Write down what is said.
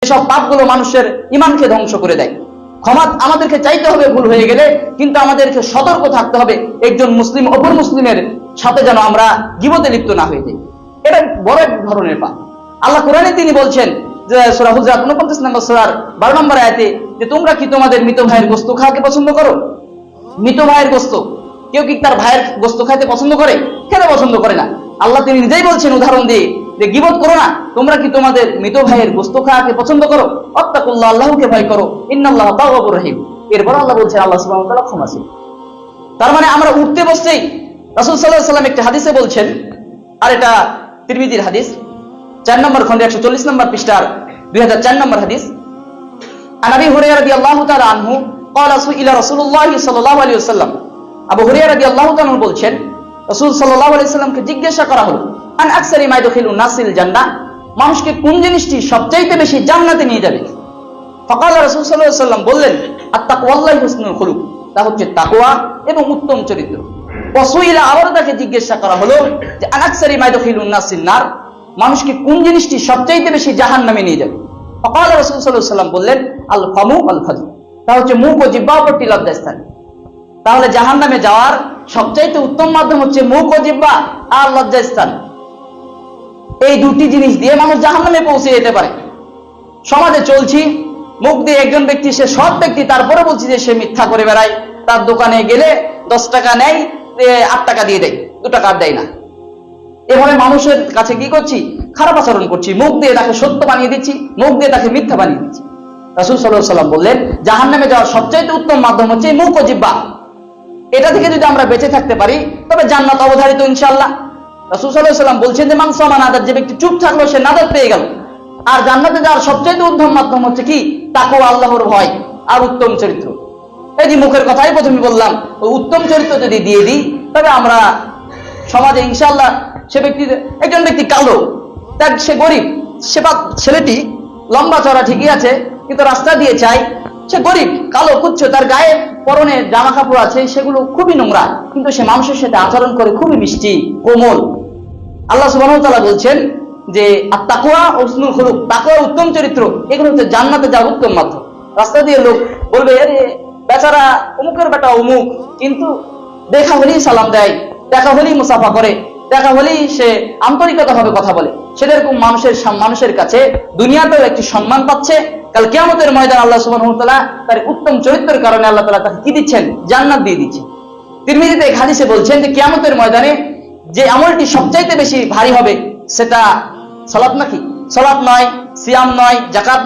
যেসব পাপগুলো মানুষের ঈমানকে ধ্বংস করে দেয়। ক্ষমা আমাদেরকে চাইতে হবে ভুল হয়ে গেলে, কিন্তু আমাদেরকে সতর্ক থাকতে হবে একজন মুসলিম অপর মুসলিমের সাথে যেন আমরা গীবতে লিপ্ত না হয়ে যাই। এটা বড় এক ধরনের পাপ। আল্লাহ কোরআনে তিনি বলছেন যে সূরা হুজরাত 49 নম্বর সূরার 12 নম্বর আয়াতে, যে তোমরা কি তোমাদের মৃত ভাইয়ের গোশত খাওয়াকে পছন্দ করো? মৃত ভাইয়ের গোশত, কেউ কি তার ভাইয়ের গোশত খাইতে পছন্দ করে? কেন পছন্দ করে না? আল্লাহ তিনি নিজেই বলছেন উদাহরণ দিয়ে যে গীবত করো না, তোমরা কি তোমাদের মৃত ভাইয়ের গোশত খাওয়াকে পছন্দ করো? আত্তাকুল্লাহ, আল্লাহকে ভয় করো, ইন্নাল্লাহা তাওয়াবুর রহিম। এরপর আল্লাহ বলছেন আল্লাহ সুবহানাহু ওয়া তাআলা ক্ষমাশীল। তার মানে আমরা উঠতে বসতেই রাসূল সাল্লাল্লাহু আলাইহি ওয়াসাল্লাম একটা হাদিসে বলছেন, আর এটা তিরমিজির হাদিস 4 নম্বর খণ্ডে 140 নম্বর পৃষ্ঠার 2004 নম্বর হাদিস, আন আবি হুরায়রা রাদিয়াল্লাহু তাআলা আনহু ক্বালা সুইলা রাসূলুল্লাহ সাল্লাল্লাহু আলাইহি ওয়াসাল্লাম। আবু হুরায়রা রাদিয়াল্লাহু তাআলা বলছেন রাসূল সাল্লাল্লাহু আলাইহি ওয়াসাল্লামকে জিজ্ঞাসা করা হলো, আন আকসারি মা ইয়াদখিলুন নাসিল জান্নাহ, মানুষকে কোন জিনিসটি সবচাইতে বেশি জান্নাতে নিয়ে যাবে? ফাকাল রাসূল সাল্লাল্লাহু আলাইহি ওয়াসাল্লাম বললেন, আত-তাকওয়াল্লাহি হুসনুল খুলুক, তা হচ্ছে তাকওয়া এবং উত্তম চরিত্র। ওয়াসুইলা, আবার তাকে জিজ্ঞাসা করা হলো যে আন আকসারি মা ইয়াদখিলুন নাসিন নার, মানুষকে কোন জিনিসটি সবচাইতে বেশি জাহান্নামে নিয়ে যাবে? ফাকাল রাসূল সাল্লাল্লাহু আলাইহি ওয়াসাল্লাম বললেন, আল ফামু আল ফাজু, তা হচ্ছে মুখ ও জিহ্বা উপরটি লজ্জাস্থান। তাহলে জাহান্নামে যাওয়ার সবচাইতে উত্তম মাধ্যম হচ্ছে মুখ ও জিহ্বা আর লজ্জাস্থান। এই দুটি জিনিস দিয়ে মানুষ জাহান্নামে পৌঁছে যেতে পারে। সমাজে চলছি, মুখ দিয়ে একজন ব্যক্তি সে সৎ ব্যক্তি, তারপরে বলছি যে সে মিথ্যা করে বেড়ায়। তার দোকানে গেলে 10 টাকা নেয়, 8 টাকা দিয়ে দেয়, 2 টাকা আর দেয় না। এভাবে মানুষের কাছে কি করছি? খারাপ আচরণ করছি। মুখ দিয়ে তাকে সত্য বানিয়ে দিচ্ছি, মুখ দিয়ে তাকে মিথ্যা বানিয়ে দিচ্ছি। রাসূল সাল্লাল্লাহু আলাইহি ওয়াসাল্লাম বললেন জাহান্নামে যাওয়ার সবচাইতে উত্তম মাধ্যম হচ্ছে মুখ ও জিহ্বা। এটা থেকে যদি আমরা বেঁচে থাকতে পারি তবে জান্নাত অবধারিত ইনশাআল্লাহ। রাসূল সাল্লাল্লাহু আলাইহি ওয়াসাল্লাম বলছেন যে মান সামা নাদার, যে ব্যক্তি চুপ থাকলো সে নাদার পেয়ে গেল। আর জান্নাতে যাওয়ার সবচাইতে উত্তম মাধ্যম হচ্ছে কি? তাকওয়া, আল্লাহর ভয় আর উত্তম চরিত্র। এই যে মুখের কথাই প্রথমে বললাম, ওই উত্তম চরিত্র যদি দিয়ে দিই তবে আমরা সমাজে ইনশাআল্লাহ, সে ব্যক্তি, একজন ব্যক্তি কালো, তার সে গরিব, সে ছেলেটি লম্বা চড়া ঠিকই আছে কিন্তু রাস্তা দিয়ে চাই, সে গরিব, কালো, কুচ্ছ, তার গায়ে পরনে জামা কাপড় আছে সেগুলো খুবই নোংরা, কিন্তু সে মানুষের সাথে আচরণ করে খুবই মিষ্টি, কোমল। আল্লাহ সুবহানাহু ওয়া তাআলা বলছেন যে আত-তাকওয়া হুসনুল খুলুক, তাকওয়া উত্তম চরিত্র, এগুলো হচ্ছে জান্নাতে যাওয়ার উত্তম মাধ্যম। রাস্তা দিয়ে লোক বলবে আরে বেচারা অমুকের বেটা অমুক, কিন্তু দেখা হলেই সালাম দেয়, দেখা হলেই মুসাফা করে, দেখা হলেই সে আন্তরিকতাভাবে কথা বলে, সেরকম মানুষের কাছে দুনিয়াতেও একটি সম্মান পাচ্ছে। কাল কিয়ামতের ময়দানে আল্লাহ সুবহানাহু ওয়া তাআলা তার উত্তম চরিত্রের কারণে আল্লাহ তাআলা তাকে কি দিচ্ছেন? জান্নাত দিয়ে দিচ্ছেন। তিরমিজিতে এক হাদিসে বলছেন যে কিয়ামতের ময়দানে যে আমলটি সবচাইতে বেশি ভারী হবে সেটা সালাত নাকি? সালাত নয়, সিয়াম নয়, যাকাত